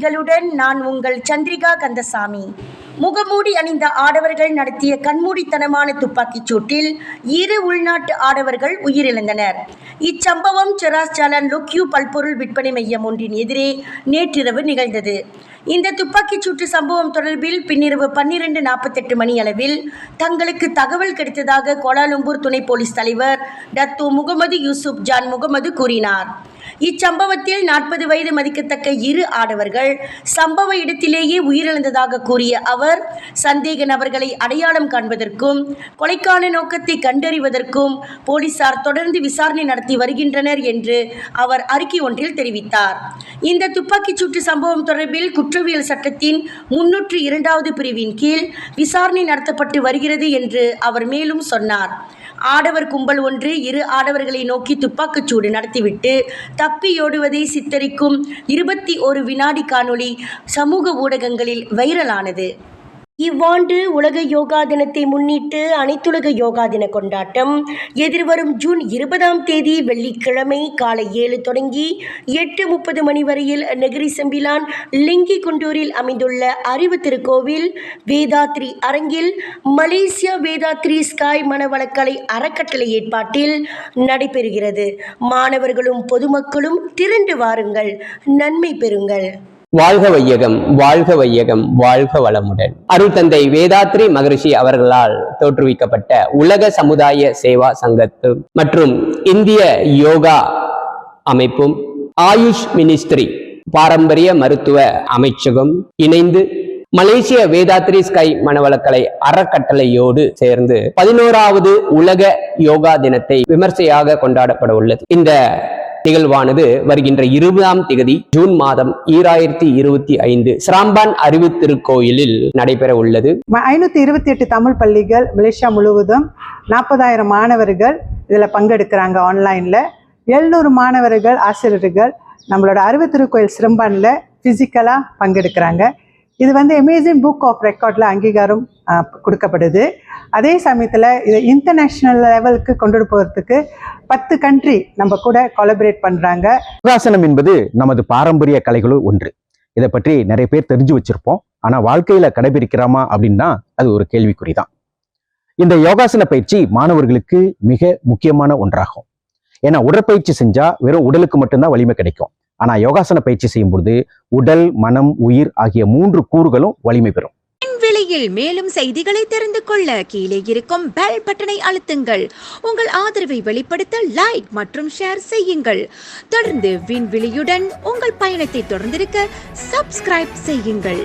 செய்திகளுடன் நான் உங்கள் சந்திரிகா கந்தசாமி. முகமூடி அணிந்த ஆடவர்கள் நடத்திய கண்மூடித்தனமான துப்பாக்கிச் சூட்டில் 2 உள்நாட்டு ஆடவர்கள் உயிரிழந்தனர். இச்சம்பவம் செராஸ் ஜாலான் லோக்யூ பல்பொருள் விற்பனை மையம் ஒன்றின் எதிரே நேற்றிரவு நிகழ்ந்தது. இந்த துப்பாக்கிச் சூட்டு சம்பவம் தொடர்பில் பின்னிரவு 12:48 மணியளவில் தங்களுக்கு தகவல் கிடைத்ததாக கோலாலம்பூர் துணை போலீஸ் தலைவர் டத்தோ முகமது யூசுப் ஜான் முகமது கூறினார். இச்சம்பவத்தில் 40 வயது மதிக்கத்தக்க 2 ஆடவர்கள் சம்பவ இடத்திலேயே உயிரிழந்ததாக கூறிய அவர், சந்தேக நபர்களை அடையாளம் காண்பதற்கும் கொலைக்கான நோக்கத்தை கண்டறிவதற்கும் போலீசார் தொடர்ந்து விசாரணை நடத்தி வருகின்றனர் என்று அவர் அறிக்கை ஒன்றில் தெரிவித்தார். இந்த துப்பாக்கிச் சூட்டு சம்பவம் தொடர்பில் குற்றவியல் சட்டத்தின் 302வது பிரிவின் கீழ் விசாரணை நடத்தப்பட்டு வருகிறது என்று அவர் மேலும் சொன்னார். ஆடவர் கும்பல் ஒன்று 2 ஆடவர்களை நோக்கி துப்பாக்கிச்சூடு நடத்திவிட்டு தப்பியோடுவதை சித்தரிக்கும் 21 வினாடி காணொளி சமூக ஊடகங்களில் வைரலானது. இவ்வாண்டு உலக யோகா தினத்தை முன்னிட்டு அனைத்துலக யோகா தின கொண்டாட்டம் எதிர்வரும் ஜூன் 20ஆம் தேதி வெள்ளிக்கிழமை காலை 7 தொடங்கி 8:30 மணி வரையில் நெகிரி செம்பிலான் லிங்கி குண்டூரில் அமைந்துள்ள அறிவு திருக்கோவில் வேதாத்ரி அரங்கில் மலேசியா வேதாத்ரி ஸ்காய் மனவளக்கலை அறக்கட்டளை ஏற்பாட்டில் நடைபெறுகிறது. மாணவர்களும் பொதுமக்களும் திரண்டு வாருங்கள், நன்மை பெறுங்கள். வாழ்க வையகம், வாழ்க வையகம், வாழ்க வளமுடன். அருள் தந்தை வேதாத்ரி மகரிஷி அவர்களால் தோற்றுவிக்கப்பட்ட உலக சமுதாய சேவா சங்கத்து மற்றும் இந்திய யோகா அமைப்பும் ஆயுஷ் மினிஸ்ட்ரி பாரம்பரிய மருத்துவ அமைச்சகம் இணைந்து மலேசிய வேதாத்ரி ஸ்கை மனவளக்கலை அறக்கட்டளையோடு சேர்ந்து 11வது உலக யோகா தினத்தை விமர்சையாக கொண்டாடப்பட உள்ளது. இந்த நிகழ்வானது வருகின்ற 20ஆம் தேதி ஜூன் மாதம் 2025 சிராம்பான் அறிவு திருக்கோயிலில் நடைபெற உள்ளது. 528 தமிழ் பள்ளிகள் மலேசியா முழுவதும் 40,000 மாணவர்கள் இதில் பங்கெடுக்கிறாங்க. ஆன்லைனில் 700 மாணவர்கள் ஆசிரியர்கள் நம்மளோட அறிவு திருக்கோயில் சிரம்பானில் ஃபிசிக்கலாக பங்கெடுக்கிறாங்க. இது அமேசிங் புக் ஆஃப் ரெக்கார்டில் அங்கீகாரம் கொடுக்கப்படுது. அதே சமயத்தில் இதை இன்டர்நேஷ்னல் லெவலுக்கு கொண்டு போகிறதுக்கு 10 கண்ட்ரி நம்ம கூட கொலபரேட் பண்ணுறாங்க. யோகாசனம் என்பது நமது பாரம்பரிய கலைகளும் ஒன்று. இதை பற்றி நிறைய பேர் தெரிஞ்சு வச்சிருப்போம். ஆனால் வாழ்க்கையில் கடைபிடிக்கிறோமா அப்படின்னா அது ஒரு கேள்விக்குறி தான். இந்த யோகாசன பயிற்சி மாணவர்களுக்கு மிக முக்கியமான ஒன்றாகும். ஏன்னா உடற்பயிற்சி செஞ்சால் வெறும் உடலுக்கு மட்டும்தான் வலிமை கிடைக்கும். ஆனால் யோகாசன பயிற்சி செய்யும் பொழுது உடல், மனம், உயிர் ஆகிய 3 கூறுகளும் வலிமை பெறும். விண்வெளியில் மேலும் செய்திகளை தெரிந்து கொள்ள கீழே இருக்கும் பெல் பட்டனை அழுத்துங்கள். உங்கள் ஆதரவை வெளிப்படுத்த லைக் மற்றும் ஷேர் செய்யுங்கள். தொடர்ந்து விண்வெளியுடன் உங்கள் பயணத்தை தொடர்ந்திருக்க சப்ஸ்கிரைப் செய்யுங்கள்.